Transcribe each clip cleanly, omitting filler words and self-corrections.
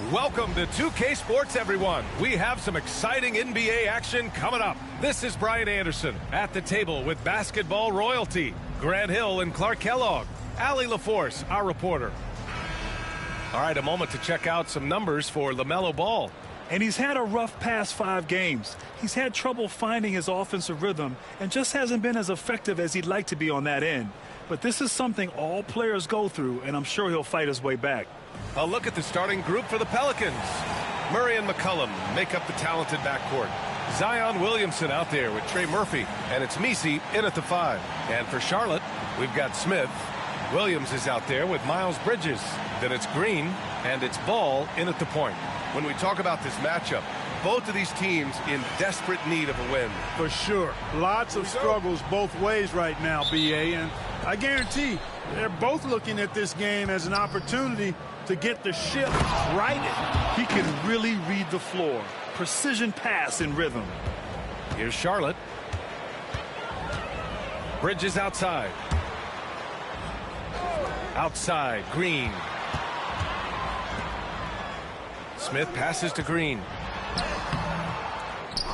Welcome to 2K Sports, everyone. We have some exciting NBA action coming up. This is Brian Anderson at the table with basketball royalty. Grant Hill and Clark Kellogg. Allie LaForce, our reporter. All right, a moment to check out some numbers for LaMelo Ball. And he's had a rough past 5 games. He's had trouble finding his offensive rhythm and just hasn't been as effective as he'd like to be on that end. But this is something all players go through, and I'm sure he'll fight his way back. A look at the starting group for the Pelicans. Murray and McCollum make up the talented backcourt. Zion Williamson out there with Trey Murphy, and it's Messi in at the 5. And for Charlotte, we've got Smith. Williams is out there with Miles Bridges. Then it's Green, and it's Ball in at the point. When we talk about this matchup, both of these teams in desperate need of a win. For sure. Lots of struggles both ways right now, BA. And I guarantee they're both looking at this game as an opportunity to get the ship righted. He can really read the floor. Precision pass in rhythm. Here's Charlotte. Bridges outside. Outside, Green. Smith passes to Green.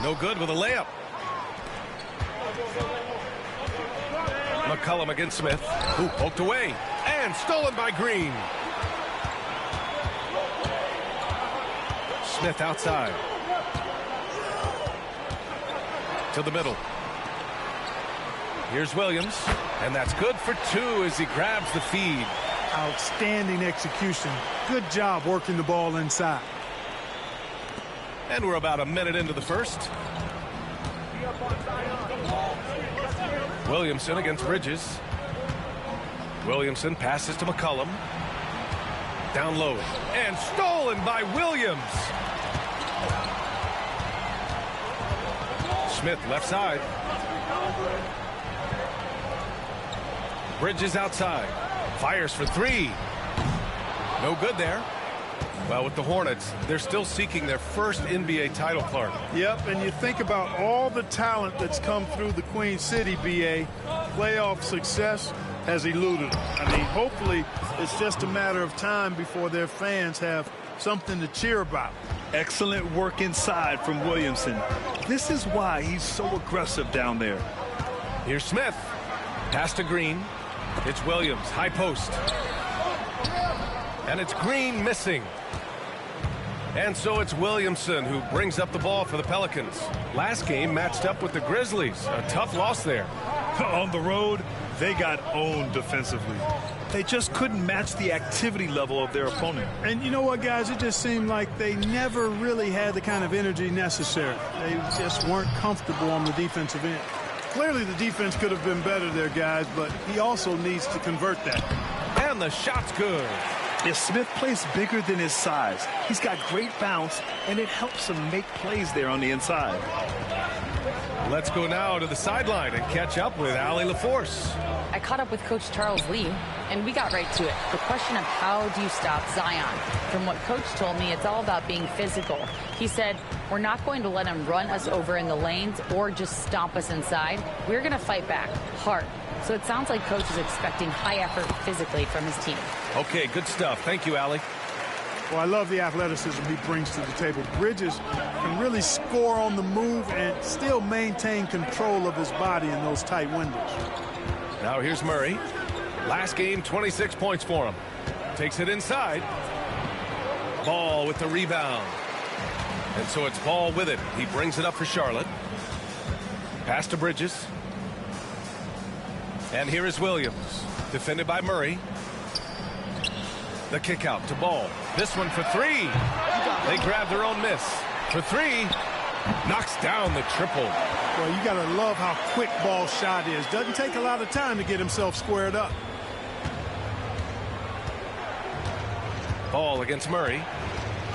No good with a layup. McCollum against Smith, who poked away and stolen by Green. Smith outside. To the middle. Here's Williams, and that's good for 2 as he grabs the feed. Outstanding execution. Good job working the ball inside. And we're about a minute into the first. Williamson against Bridges. Williamson passes to McCollum. Down low. And stolen by Williams. Smith left side. Bridges outside. Fires for 3. No good there. Well, with the Hornets, they're still seeking their first NBA title, Clark. Yep, and you think about all the talent that's come through the Queen City, BA. Playoff success has eluded them. I mean, hopefully it's just a matter of time before their fans have something to cheer about. Excellent work inside from Williamson. This is why he's so aggressive down there. Here's Smith. Pass to Green. It's Williams, high post. And it's Green missing. And so it's Williamson who brings up the ball for the Pelicans. Last game matched up with the Grizzlies. A tough loss there. On the road, they got owned defensively. They just couldn't match the activity level of their opponent. And you know what, guys? It just seemed like they never really had the kind of energy necessary. They just weren't comfortable on the defensive end. Clearly the defense could have been better there, guys, but he also needs to convert that. And the shot's good. If Smith plays bigger than his size, he's got great bounce, and it helps him make plays there on the inside. Let's go now to the sideline and catch up with Allie LaForce. I caught up with Coach Charles Lee, and we got right to it. The question of how do you stop Zion? From what Coach told me, it's all about being physical. He said, we're not going to let him run us over in the lanes or just stomp us inside. We're going to fight back hard. So it sounds like Coach is expecting high effort physically from his team. Okay, good stuff. Thank you, Allie. Well, I love the athleticism he brings to the table. Bridges can really score on the move and still maintain control of his body in those tight windows. Now here's Murray. Last game, 26 points for him. Takes it inside. Ball with the rebound. And so it's Ball with it. He brings it up for Charlotte. Pass to Bridges. And here is Williams. Defended by Murray. The kick out to Ball. This one for 3. They grab their own miss. For 3. Knocks down the triple. Well, you got to love how quick Ball's shot is. Doesn't take a lot of time to get himself squared up. Ball against Murray.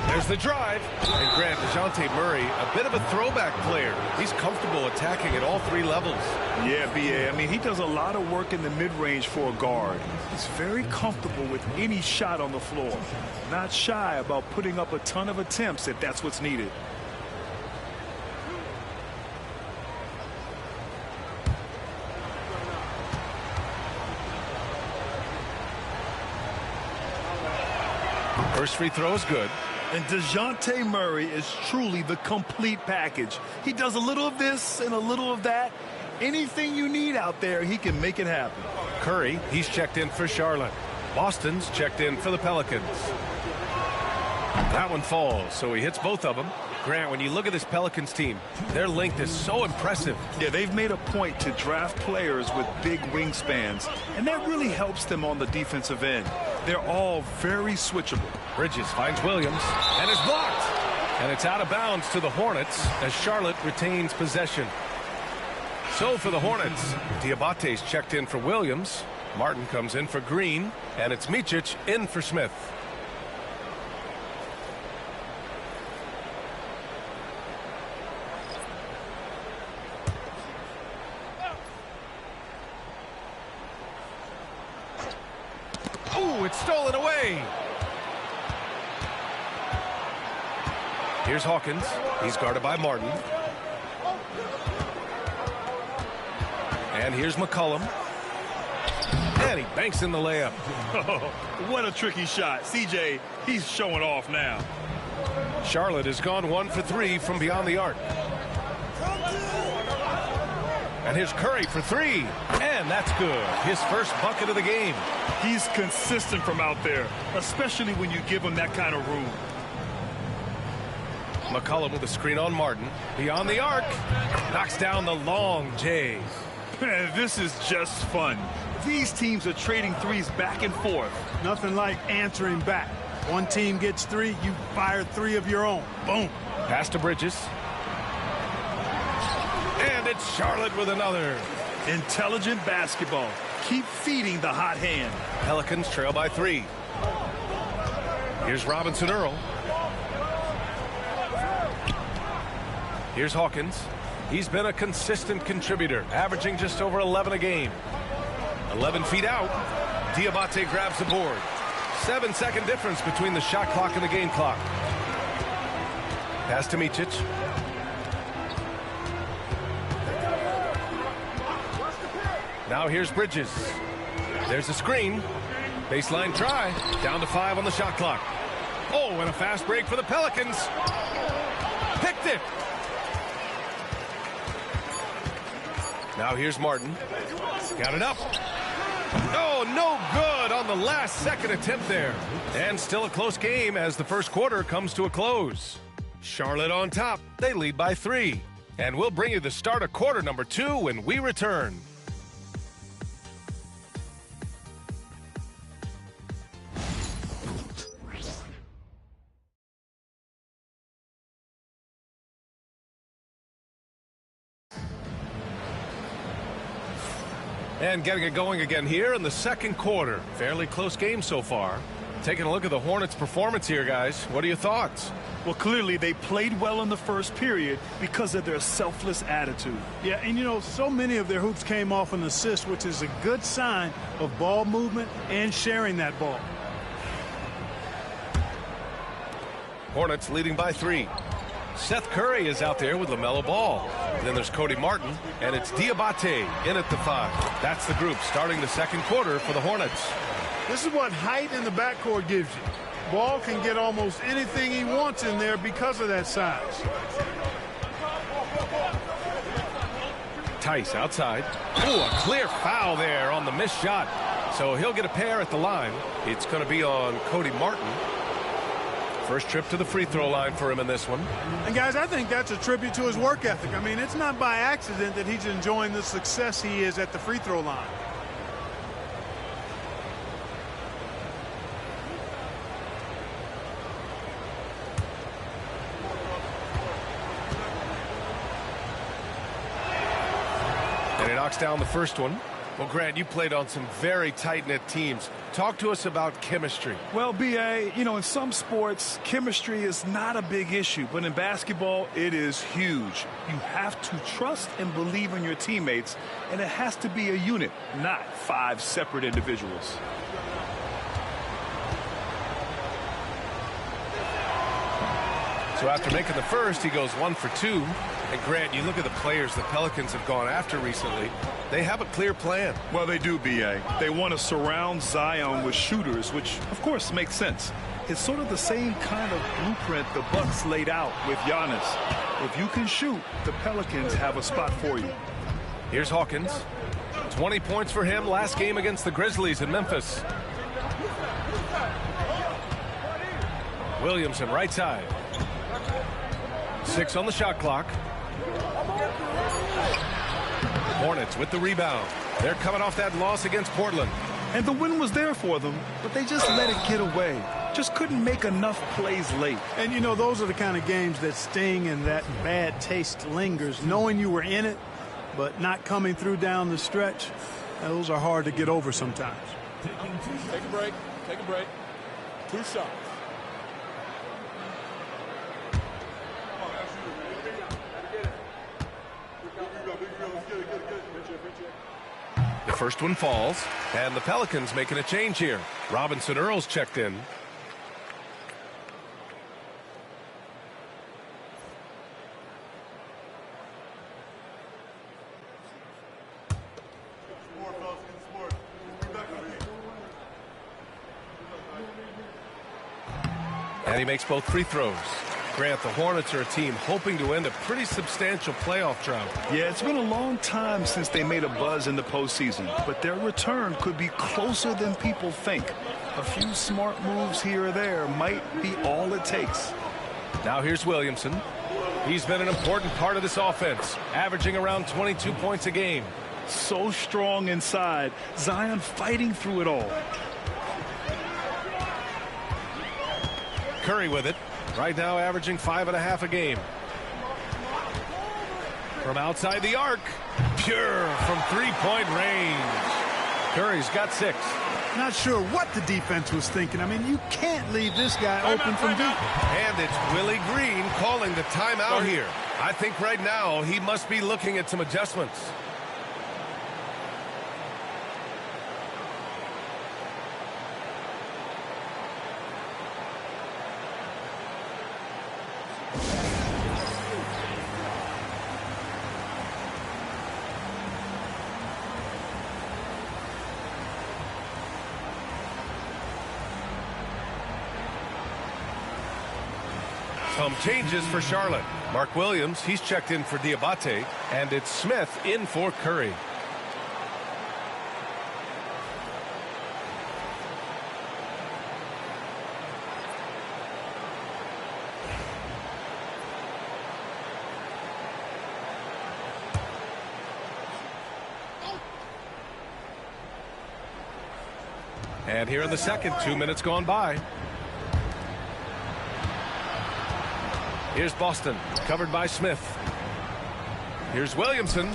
There's the drive. And Grant, DeJounte Murray, a bit of a throwback player. He's comfortable attacking at all 3 levels. Yeah, B.A. I mean, he does a lot of work in the mid-range for a guard. He's very comfortable with any shot on the floor. Not shy about putting up a ton of attempts if that's what's needed. First free throw is good. And DeJounte Murray is truly the complete package. He does a little of this and a little of that. Anything you need out there, he can make it happen. Curry, he's checked in for Charlotte. Boston's checked in for the Pelicans. That one falls, so he hits both of them. Grant, when you look at this Pelicans team, their length is so impressive. Yeah, they've made a point to draft players with big wingspans, and that really helps them on the defensive end. They're all very switchable. Bridges finds Williams, and is blocked. And it's out of bounds to the Hornets as Charlotte retains possession. So for the Hornets, Diabate's checked in for Williams. Martin comes in for Green, and it's Micic in for Smith. Oh, it's stolen away. Here's Hawkins. He's guarded by Martin. And here's McCollum. And he banks in the layup. Oh, what a tricky shot. CJ, he's showing off now. Charlotte has gone 1 for 3 from beyond the arc. And here's Curry for 3. And that's good. His first bucket of the game. He's consistent from out there, especially when you give him that kind of room. McCollum with a screen on Martin. Beyond the arc. Knocks down the long J. Man, this is just fun. These teams are trading threes back and forth. Nothing like answering back. One team gets 3, you fire 3 of your own. Boom. Pass to Bridges. And it's Charlotte with another. Intelligent basketball. Keep feeding the hot hand. Pelicans trail by 3. Here's Robinson Earl. Here's Hawkins. He's been a consistent contributor, averaging just over 11 a game. 11 feet out. Diabate grabs the board. 7-second difference between the shot clock and the game clock. Pass to Micic. Now here's Bridges. There's a screen. Baseline try. Down to 5 on the shot clock. Oh, and a fast break for the Pelicans. Picked it. Now here's Martin. Got it up. Oh, no good on the last second attempt there. And still a close game as the first quarter comes to a close. Charlotte on top. They lead by 3. And we'll bring you the start of quarter number 2 when we return. And getting it going again here in the second quarter. Fairly close game so far. Taking a look at the Hornets' performance here, guys. What are your thoughts? Well, clearly they played well in the first period because of their selfless attitude. Yeah, and you know, so many of their hoops came off an assist, which is a good sign of ball movement and sharing that ball. Hornets leading by 3. Seth Curry is out there with LaMelo Ball. Then there's Cody Martin, and it's Diabate in at the 5. That's the group starting the second quarter for the Hornets. This is what height in the backcourt gives you. Ball can get almost anything he wants in there because of that size. Tice outside. Oh, a clear foul there on the missed shot. So he'll get a pair at the line. It's going to be on Cody Martin. First trip to the free throw line for him in this one. And guys, I think that's a tribute to his work ethic. I mean, it's not by accident that he's enjoying the success he is at the free throw line. And he knocks down the first one. Well, Grant, you played on some very tight-knit teams. Talk to us about chemistry. Well, B.A., you know, in some sports, chemistry is not a big issue. But in basketball, it is huge. You have to trust and believe in your teammates, and it has to be a unit, not 5 separate individuals. So after making the first, he goes 1 for 2. And Grant, you look at the players the Pelicans have gone after recently. They have a clear plan. Well, they do, B.A. They want to surround Zion with shooters, which, of course, makes sense. It's sort of the same kind of blueprint the Bucks laid out with Giannis. If you can shoot, the Pelicans have a spot for you. Here's Hawkins. 20 points for him last game against the Grizzlies in Memphis. Williamson right side. 6 on the shot clock. Hornets with the rebound. They're coming off that loss against Portland. And the win was there for them, but they just let it get away. Just couldn't make enough plays late. And, you know, those are the kind of games that sting and that bad taste lingers. Knowing you were in it, but not coming through down the stretch, those are hard to get over sometimes. Take a break. Take a break. 2 shots. The first one falls, and the Pelicans making a change here. Robinson Earls checked in. And he makes both free throws. Grant, the Hornets are a team hoping to end a pretty substantial playoff drought. Yeah, it's been a long time since they made a buzz in the postseason, but their return could be closer than people think. A few smart moves here or there might be all it takes. Now here's Williamson. He's been an important part of this offense, averaging around 22 points a game. So strong inside. Zion fighting through it all. Curry with it. Right now averaging 5.5 a game. From outside the arc. Pure from three-point range. Curry's got 6. Not sure what the defense was thinking. I mean, you can't leave this guy open from deep. And it's Willie Green calling the timeout here. I think right now he must be looking at some adjustments. Some changes for Charlotte. Mark Williams, he's checked in for Diabate, and it's Smith in for Curry. And here in the second, 2 minutes gone by. Here's Boston, covered by Smith. Here's Williamson.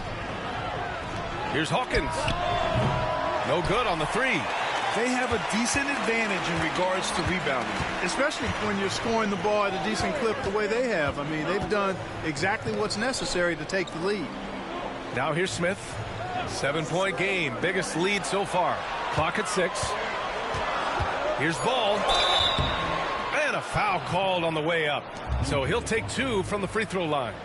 Here's Hawkins. No good on the 3. They have a decent advantage in regards to rebounding. Especially when you're scoring the ball at a decent clip the way they have. I mean, they've done exactly what's necessary to take the lead. Now here's Smith. 7-point game, biggest lead so far. Clock at 6. Here's Ball. And a foul called on the way up. So he'll take 2 from the free throw line.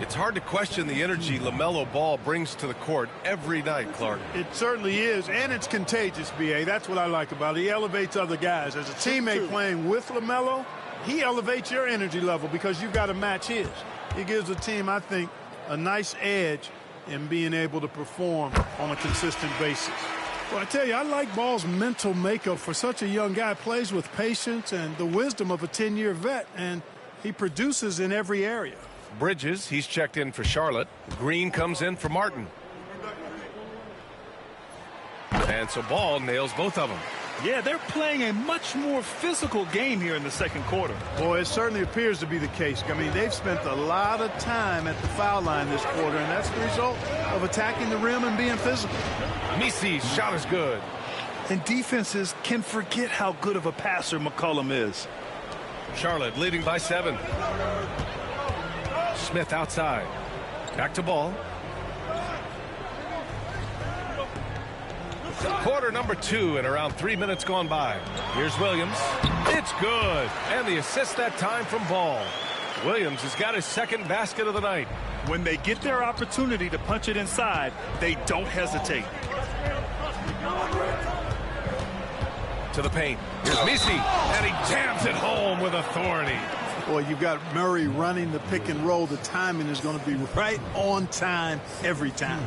It's hard to question the energy LaMelo Ball brings to the court every night, Clark. It certainly is, and it's contagious, B.A. That's what I like about it. He elevates other guys. As a teammate playing with LaMelo, he elevates your energy level because you've got to match his. He gives the team, I think, a nice edge in being able to perform on a consistent basis. Well, I tell you, I like Ball's mental makeup for such a young guy. Plays with patience and the wisdom of a 10-year vet, and he produces in every area. Bridges, he's checked in for Charlotte. Green comes in for Martin. And so Ball nails both of them. Yeah, they're playing a much more physical game here in the second quarter. Boy, it certainly appears to be the case. I mean, they've spent a lot of time at the foul line this quarter, and that's the result of attacking the rim and being physical. Misi's shot is good. And defenses can forget how good of a passer McCollum is. Charlotte leading by 7. Smith outside. Back to Ball. Quarter number 2 and around 3 minutes gone by. Here's Williams. It's good. And the assist that time from Ball. Williams has got his second basket of the night. When they get their opportunity to punch it inside, they don't hesitate. To the paint. Here's Misi, and he jams it home with authority. Boy, you've got Murray running the pick and roll. The timing is going to be right on time every time.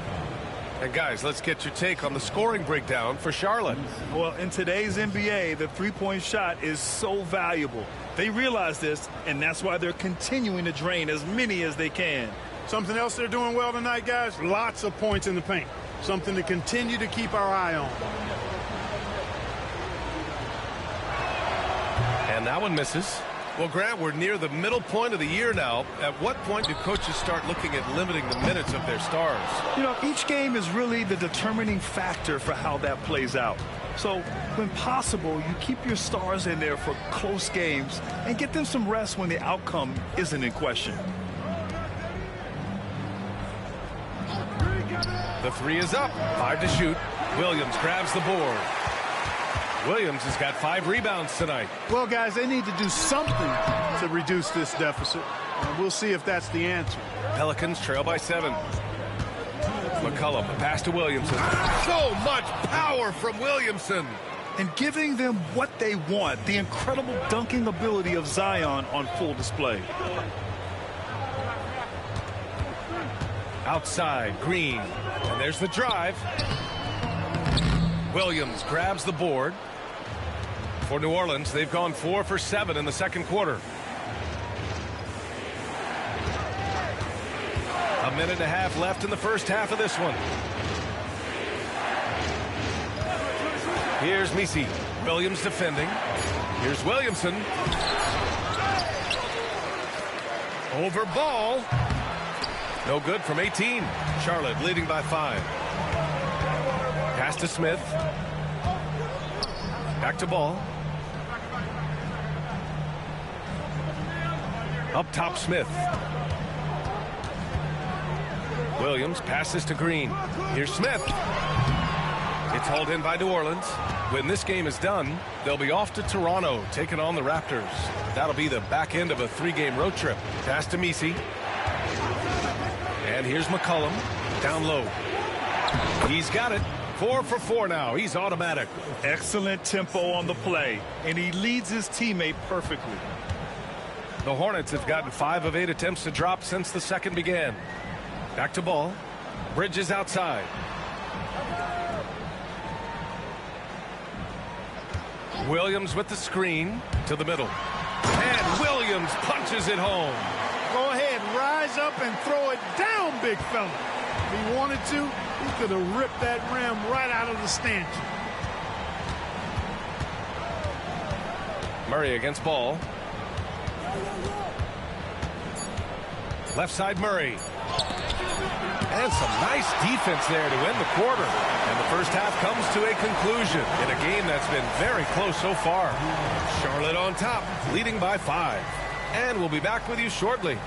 And guys, let's get your take on the scoring breakdown for Charlotte. Well, in today's NBA, the three-point shot is so valuable. They realize this, and that's why they're continuing to drain as many as they can. Something else they're doing well tonight, guys, lots of points in the paint. Something to continue to keep our eye on. And that one misses. Well, Grant, we're near the middle point of the year now. At what point do coaches start looking at limiting the minutes of their stars? You know, each game is really the determining factor for how that plays out. So, when possible, you keep your stars in there for close games and get them some rest when the outcome isn't in question. The three is up. 5 to shoot. Williams grabs the board. Williams has got 5 rebounds tonight. Well, guys, they need to do something to reduce this deficit. We'll see if that's the answer. Pelicans trail by 7. McCollum, a pass to Williamson. So much power from Williamson. And giving them what they want, the incredible dunking ability of Zion on full display. Outside, Green. And there's the drive. Williams grabs the board. For New Orleans, they've gone 4 for 7 in the second quarter. A minute and a half left in the first half of this one. Here's Misi. Williams defending. Here's Williamson. Over ball. No good from 18. Charlotte leading by 5. Pass to Smith. Back to ball. Up top, Smith. Williams passes to Green. Here's Smith. It's hauled in by New Orleans. When this game is done, they'll be off to Toronto, taking on the Raptors. That'll be the back end of a 3-game road trip. Pass to Misi. And here's McCollum. Down low. He's got it. 4 for 4 now. He's automatic. Excellent tempo on the play, and he leads his teammate perfectly. The Hornets have gotten 5 of 8 attempts to drop since the second began. Back to ball. Bridges outside. Williams with the screen to the middle. And Williams punches it home. Go ahead, rise up and throw it down, big fella. If he wanted to, he could have ripped that rim right out of the stanchion. Murray against ball. Left side, Murray. And some nice defense there to end the quarter. And the first half comes to a conclusion in a game that's been very close so far. Charlotte on top, leading by 5. And we'll be back with you shortly.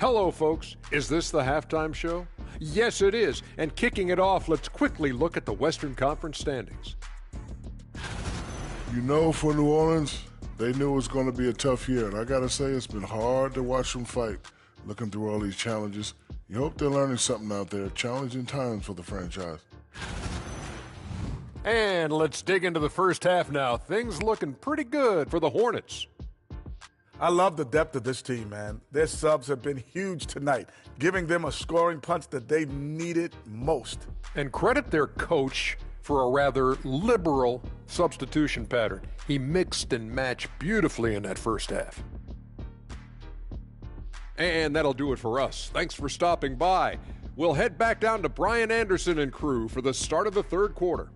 Hello, folks. Is this the halftime show? Yes, it is. And kicking it off, let's quickly look at the Western Conference standings. You know, for New Orleans, they knew it was going to be a tough year. And I got to say, it's been hard to watch them fight, looking through all these challenges. You hope they're learning something out there. Challenging times for the franchise. And let's dig into the first half now. Things looking pretty good for the Hornets. I love the depth of this team, man. Their subs have been huge tonight, giving them a scoring punch that they needed most. And credit their coach for a rather liberal substitution pattern. He mixed and matched beautifully in that first half. And that'll do it for us. Thanks for stopping by. We'll head back down to Brian Anderson and crew for the start of the third quarter.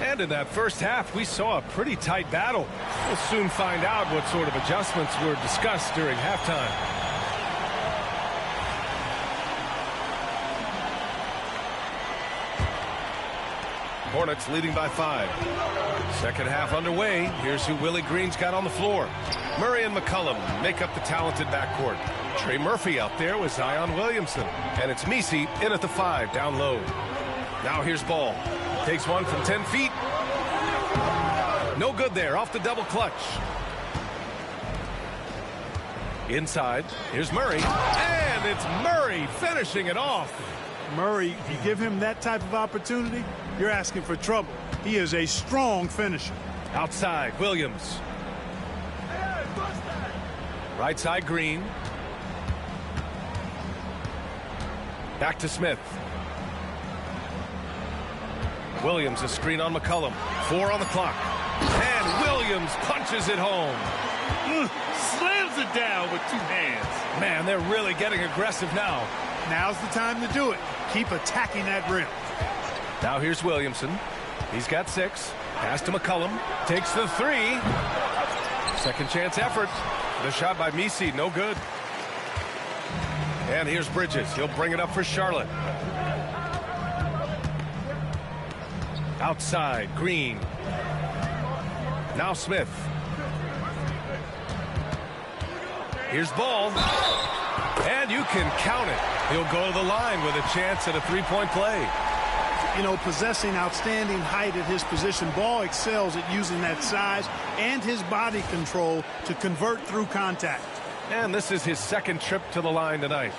And in that first half, we saw a pretty tight battle. We'll soon find out what sort of adjustments were discussed during halftime. Hornets leading by 5. Second half underway. Here's who Willie Green's got on the floor. Murray and McCollum make up the talented backcourt. Trey Murphy out there with Zion Williamson. And it's Misi in at the 5, down low. Now here's Ball. Takes one from 10 feet. No good there, off the double clutch. Inside, here's Murray. And it's Murray finishing it off. Murray, if you give him that type of opportunity, you're asking for trouble. He is a strong finisher. Outside, Williams. Right side, Green. Back to Smith. Williams, a screen on McCollum. 4 on the clock. And Williams punches it home. Slams it down with 2 hands. Man, they're really getting aggressive now. Now's the time to do it. Keep attacking that rim. Now here's Williamson. He's got 6. Pass to McCollum. Takes the 3. Second chance effort. The shot by Misi, no good. And here's Bridges. He'll bring it up for Charlotte. Outside, Green. Now Smith. Here's Ball. And you can count it. He'll go to the line with a chance at a 3-point play. You know, possessing outstanding height at his position, Ball excels at using that size and his body control to convert through contact. And this is his second trip to the line tonight.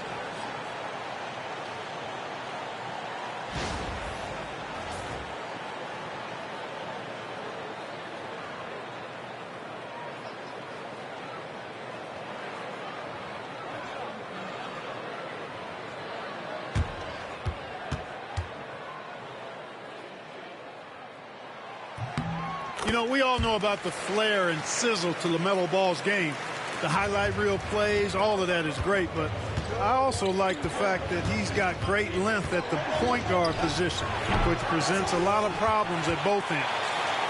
You know, we all know about the flair and sizzle to LaMelo Ball's game. The highlight reel plays, all of that is great, but I also like the fact that he's got great length at the point guard position, which presents a lot of problems at both ends.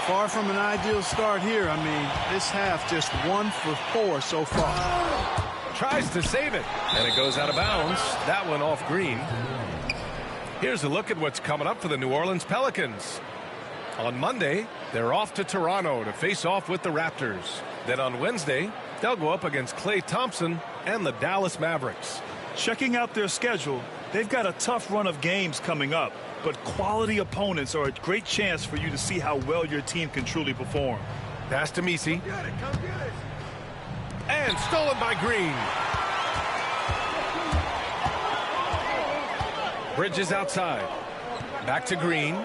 Far from an ideal start here. I mean, this half just 1 for 4 so far. Tries to save it, and it goes out of bounds. That one off Green. Here's a look at what's coming up for the New Orleans Pelicans. On Monday, they're off to Toronto to face off with the Raptors. Then on Wednesday, they'll go up against Klay Thompson and the Dallas Mavericks. Checking out their schedule, they've got a tough run of games coming up, but quality opponents are a great chance for you to see how well your team can truly perform. Pass to Misi. And stolen by Green. Bridges outside. Back to Green.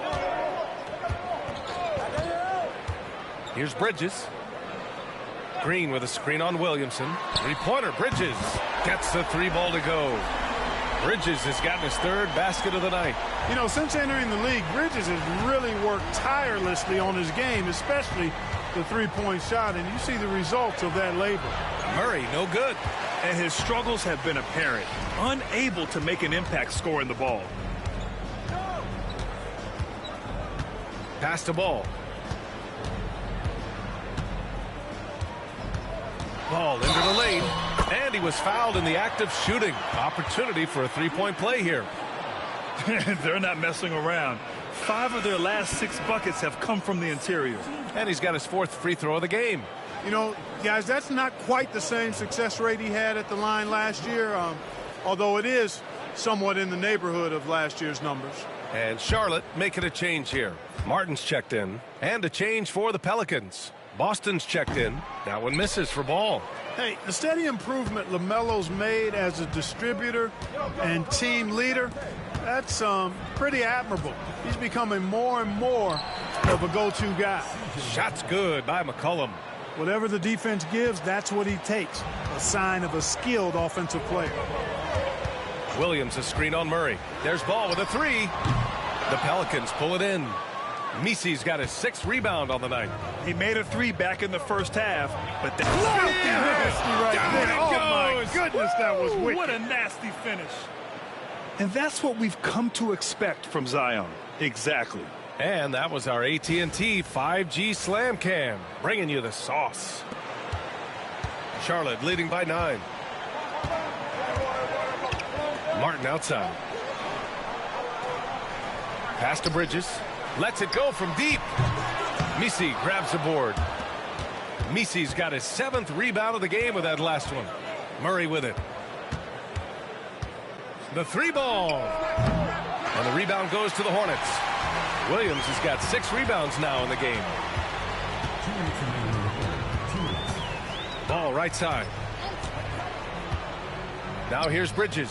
Here's Bridges. Green with a screen on Williamson. 3-pointer. Bridges gets the 3 ball to go. Bridges has gotten his 3rd basket of the night. You know, since entering the league, Bridges has really worked tirelessly on his game, especially the 3-point shot, and you see the results of that labor. Murray, no good. And his struggles have been apparent. Unable to make an impact scoring the ball. Pass to Ball. Ball into the lane, and he was fouled in the act of shooting. Opportunity for a 3-point play here. They're not messing around. 5 of their last 6 buckets have come from the interior. And he's got his 4th free throw of the game. You know, guys, that's not quite the same success rate he had at the line last year, although it is somewhat in the neighborhood of last year's numbers. And Charlotte making a change here. Martin's checked in, and a change for the Pelicans. Boston's checked in. That one misses for Ball. Hey, the steady improvement LaMelo's made as a distributor and team leader, that's pretty admirable. He's becoming more and more of a go-to guy. Shot's good by McCollum. Whatever the defense gives, that's what he takes. A sign of a skilled offensive player. Williams a screen on Murray. There's Ball with a 3. The Pelicans pull it in. Misi's got his 6th rebound on the night. He made a 3 back in the first half, but that Oh, my goodness, that was wicked. What a nasty finish. And that's what we've come to expect from Zion. Exactly. And that was our AT&T 5G Slam Cam, bringing you the sauce. Charlotte leading by 9. Martin outside. Pass to Bridges. Lets it go from deep. Misi grabs the board. Misi's got his 7th rebound of the game with that last one. Murray with it. The 3-ball. And the rebound goes to the Hornets. Williams has got 6 rebounds now in the game. Ball right side. Now here's Bridges.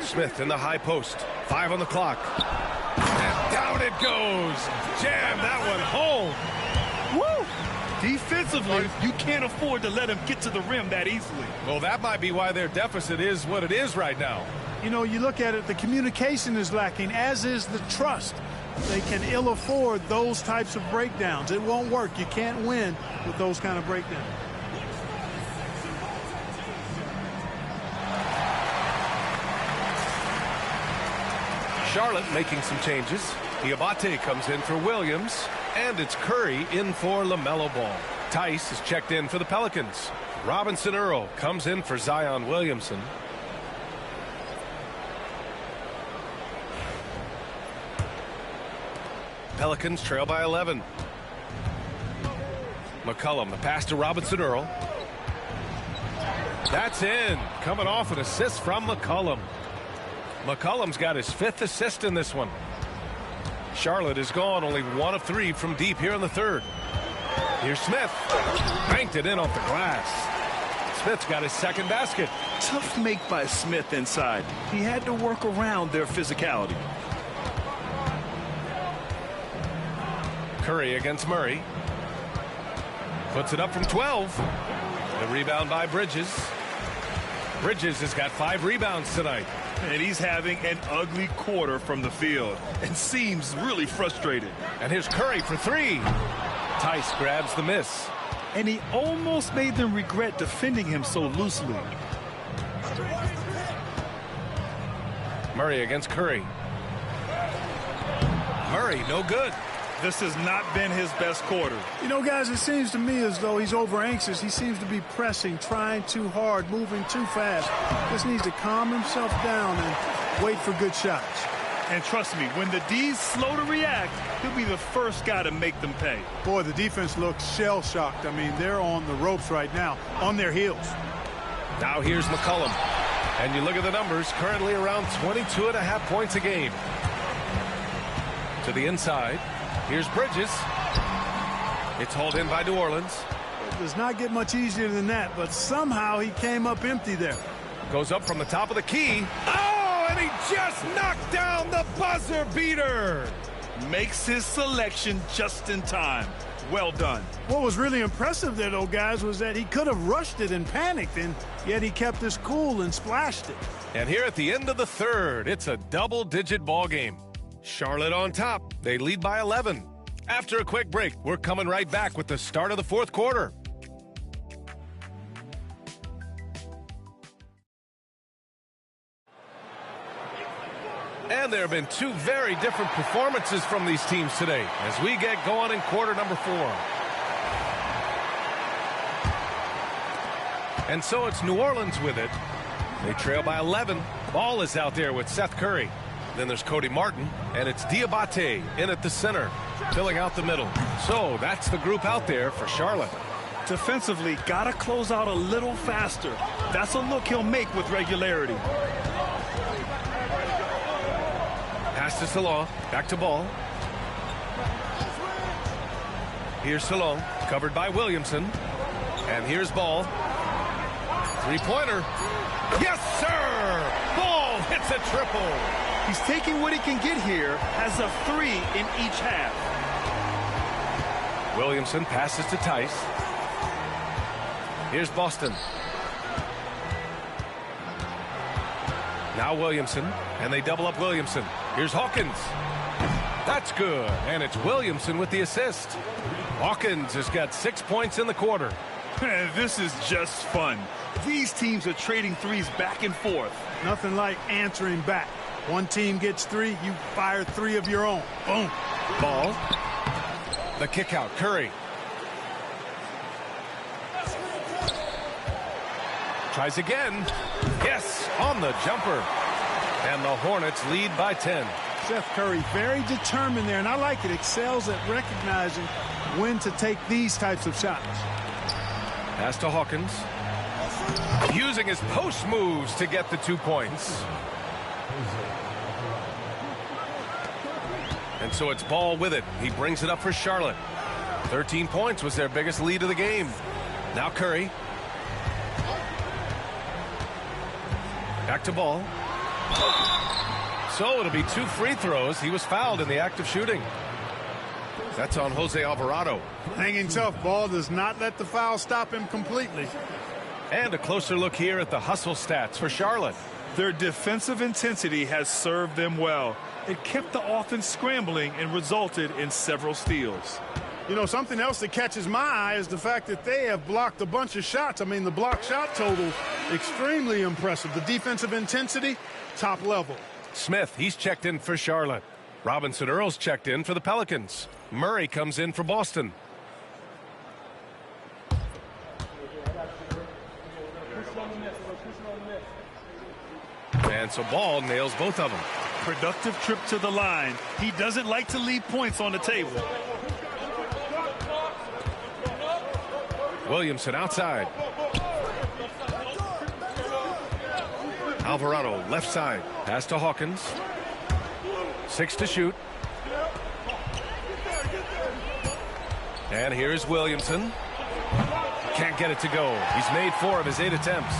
Smith in the high post. 5 on the clock. And down it goes. Jam that one home. Woo! Defensively, you can't afford to let him get to the rim that easily. Well, that might be why their deficit is what it is right now. You know, you look at it, the communication is lacking, as is the trust. They can ill afford those types of breakdowns. It won't work. You can't win with those kind of breakdowns. Charlotte making some changes. Diabate comes in for Williams, and it's Curry in for LaMelo Ball. Tice is checked in for the Pelicans. Robinson Earl comes in for Zion Williamson. Pelicans trail by 11. McCollum, the pass to Robinson Earl. That's in. Coming off an assist from McCollum. McCollum's got his 5th assist in this one. Charlotte is gone only 1 of 3 from deep here in the 3rd. Here's Smith. Banked it in off the glass. Smith's got his 2nd basket. Tough make by Smith inside. He had to work around their physicality. Curry against Murray. Puts it up from 12. The rebound by Bridges. Bridges has got 5 rebounds tonight. And he's having an ugly quarter from the field and seems really frustrated. And here's Curry for 3. Tice grabs the miss. And he almost made them regret defending him so loosely. Murray against Curry. Murray, no good. This has not been his best quarter. You know, guys, it seems to me as though he's over anxious. He seems to be pressing, trying too hard, moving too fast. Just needs to calm himself down and wait for good shots. And trust me, when the D's slow to react, he'll be the first guy to make them pay. Boy, the defense looks shell-shocked. I mean, they're on the ropes right now, on their heels. Now here's McCollum. And you look at the numbers, currently around 22.5 points a game. To the inside. Here's Bridges. It's hauled in by New Orleans. It does not get much easier than that, but somehow he came up empty there. Goes up from the top of the key. Oh, and he just knocked down the buzzer beater. Makes his selection just in time. Well done. What was really impressive there, though, guys, was that he could have rushed it and panicked, and yet he kept his cool and splashed it. And here at the end of the 3rd, it's a double-digit ball game. Charlotte on top. They lead by 11. After a quick break, we're coming right back with the start of the 4th quarter. And there have been 2 very different performances from these teams today as we get going in quarter number 4. And so it's New Orleans with it. They trail by 11. Ball is out there with Seth Curry. Then there's Cody Martin, and it's Diabate in at the center, filling out the middle. So that's the group out there for Charlotte. Defensively, got to close out a little faster. That's a look he'll make with regularity. Pass to Salon, back to Ball. Here's Salon, covered by Williamson. And here's Ball. 3-pointer. Yes, sir! Ball hits a triple. He's taking what he can get here, has a 3 in each half. Williamson passes to Tice. Here's Boston. Now Williamson, and they double up Williamson. Here's Hawkins. That's good, and it's Williamson with the assist. Hawkins has got 6 points in the quarter. This is just fun. These teams are trading threes back and forth. Nothing like answering back. One team gets 3, you fire 3 of your own. Boom. Ball. The kick out, Curry. Tries again. Yes, on the jumper. And the Hornets lead by 10. Seth Curry very determined there, and I like it. Excels at recognizing when to take these types of shots. Pass to Hawkins. Using his post moves to get the 2 points. And so it's Ball with it. He brings it up for Charlotte. 13 points was their biggest lead of the game. Now Curry. Back to Ball. So it'll be 2 free throws. He was fouled in the act of shooting. That's on Jose Alvarado. Hanging tough. Ball does not let the foul stop him completely. And a closer look here at the hustle stats for Charlotte. Their defensive intensity has served them well. It kept the offense scrambling and resulted in several steals. You know, something else that catches my eye is the fact that they have blocked a bunch of shots. I mean, the block shot total, extremely impressive. The defensive intensity, top level. Smith, he's checked in for Charlotte. Robinson Earl's checked in for the Pelicans. Murray comes in for Boston. And so Ball nails both of them. Productive trip to the line. He doesn't like to leave points on the table. Williamson outside. Alvarado left side. Pass to Hawkins. 6 to shoot. And here's Williamson. Can't get it to go. He's made 4 of his 8 attempts.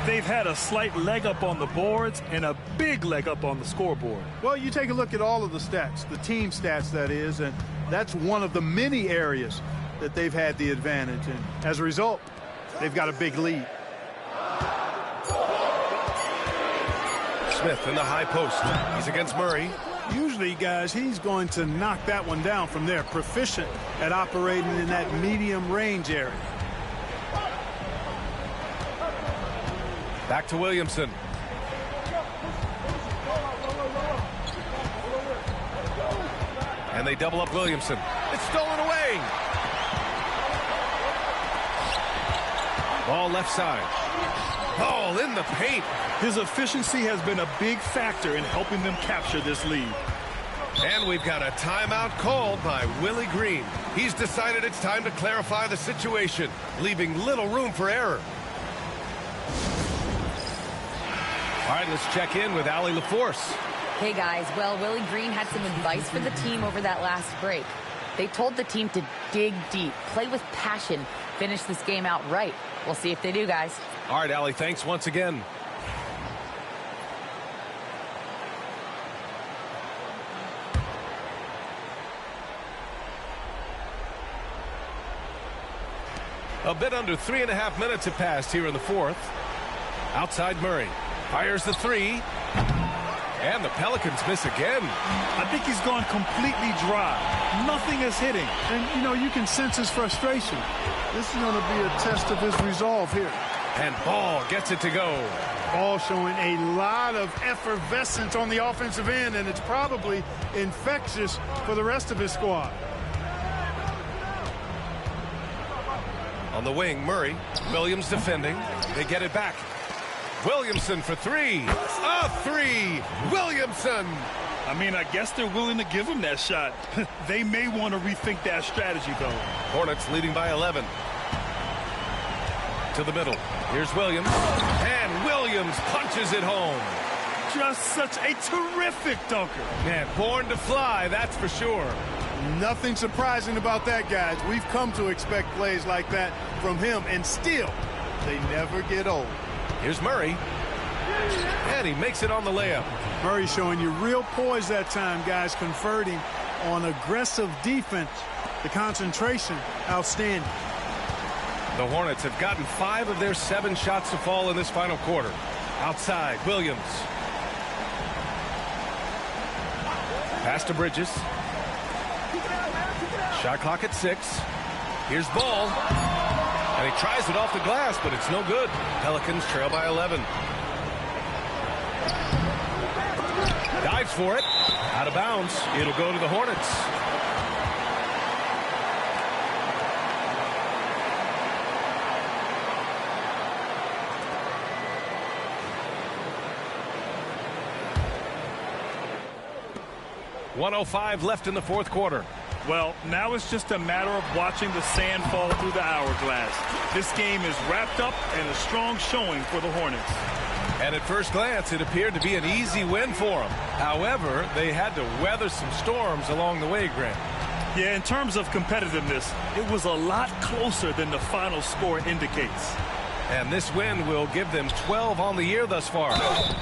They've had a slight leg up on the boards and a big leg up on the scoreboard. Well, you take a look at all of the stats, the team stats that is, and that's one of the many areas that they've had the advantage. And as a result, they've got a big lead. Smith in the high post. He's against Murray. Usually, guys, he's going to knock that one down from there. Proficient at operating in that medium range area. Back to Williamson. And they double up Williamson. It's stolen away. Ball left side. Ball in the paint. His efficiency has been a big factor in helping them capture this lead. And we've got a timeout called by Willie Green. He's decided it's time to clarify the situation, leaving little room for error. All right, let's check in with Allie LaForce. Hey, guys. Well, Willie Green had some advice for the team over that last break. They told the team to dig deep, play with passion, finish this game out right. We'll see if they do, guys. All right, Allie, thanks once again. A bit under 3.5 minutes have passed here in the fourth. Outside Murray. Fires the 3. And the Pelicans miss again. I think he's gone completely dry. Nothing is hitting. And, you know, you can sense his frustration. This is going to be a test of his resolve here. And Ball gets it to go. Ball showing a lot of effervescence on the offensive end, and it's probably infectious for the rest of his squad. On the wing, Murray. Williams defending. They get it back. Williamson for 3. A 3. Williamson. I mean, I guess they're willing to give him that shot. They may want to rethink that strategy, though. Hornets leading by 11. To the middle. Here's Williams. And Williams punches it home. Just such a terrific dunker. Man, born to fly, that's for sure. Nothing surprising about that, guys. We've come to expect plays like that from him, and still, they never get old. Here's Murray. And he makes it on the layup. Murray showing you real poise that time, guys, converting on aggressive defense. The concentration, outstanding. The Hornets have gotten 5 of their 7 shots to fall in this final quarter. Outside, Williams. Pass to Bridges. Shot clock at 6. Here's Ball. And he tries it off the glass, but it's no good. Pelicans trail by 11. Dives for it. Out of bounds. It'll go to the Hornets. 1:05 left in the fourth quarter. Well, now it's just a matter of watching the sand fall through the hourglass. This game is wrapped up and a strong showing for the Hornets. And at first glance, it appeared to be an easy win for them. However, they had to weather some storms along the way, Grant. Yeah, in terms of competitiveness, it was a lot closer than the final score indicates. And this win will give them 12 on the year thus far.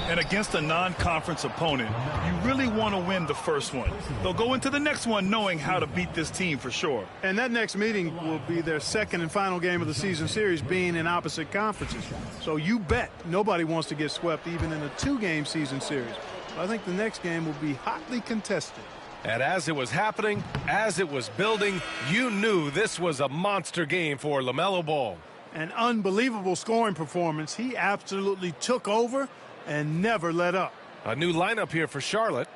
And against a non-conference opponent, you really want to win the first one. They'll go into the next one knowing how to beat this team for sure. And that next meeting will be their second and final game of the season series, being in opposite conferences. So you bet nobody wants to get swept even in a 2-game season series. I think the next game will be hotly contested. And as it was happening, as it was building, you knew this was a monster game for LaMelo Ball. An unbelievable scoring performance. He absolutely took over and never let up. A new lineup here for Charlotte.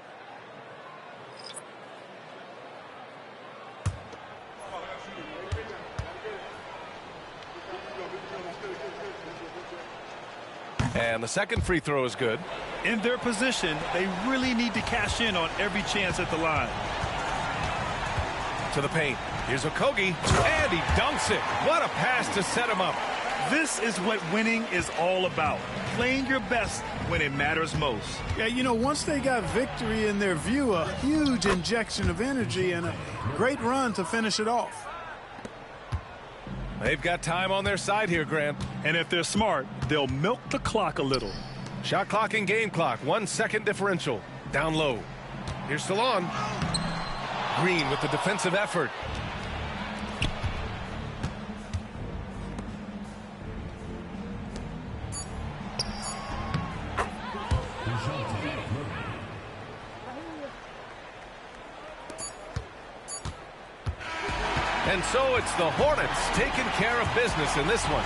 And the second free throw is good. In their position, they really need to cash in on every chance at the line. To the paint. Here's Okogie, and he dunks it. What a pass to set him up. This is what winning is all about. Playing your best when it matters most. Yeah, you know, once they got victory in their view, a huge injection of energy and a great run to finish it off. They've got time on their side here, Grant. And if they're smart, they'll milk the clock a little. Shot clock and game clock, 1 second differential. Down low. Here's Stallone. Green with the defensive effort. And so it's the Hornets taking care of business in this one.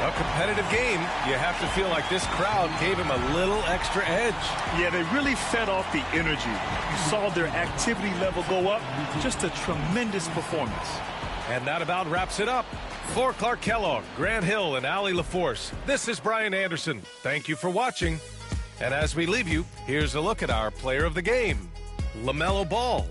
A competitive game. You have to feel like this crowd gave him a little extra edge. Yeah, they really fed off the energy. You saw their activity level go up. Just a tremendous performance. And that about wraps it up. For Clark Kellogg, Grant Hill, and Allie LaForce, this is Brian Anderson. Thank you for watching. And as we leave you, here's a look at our player of the game, LaMelo Ball.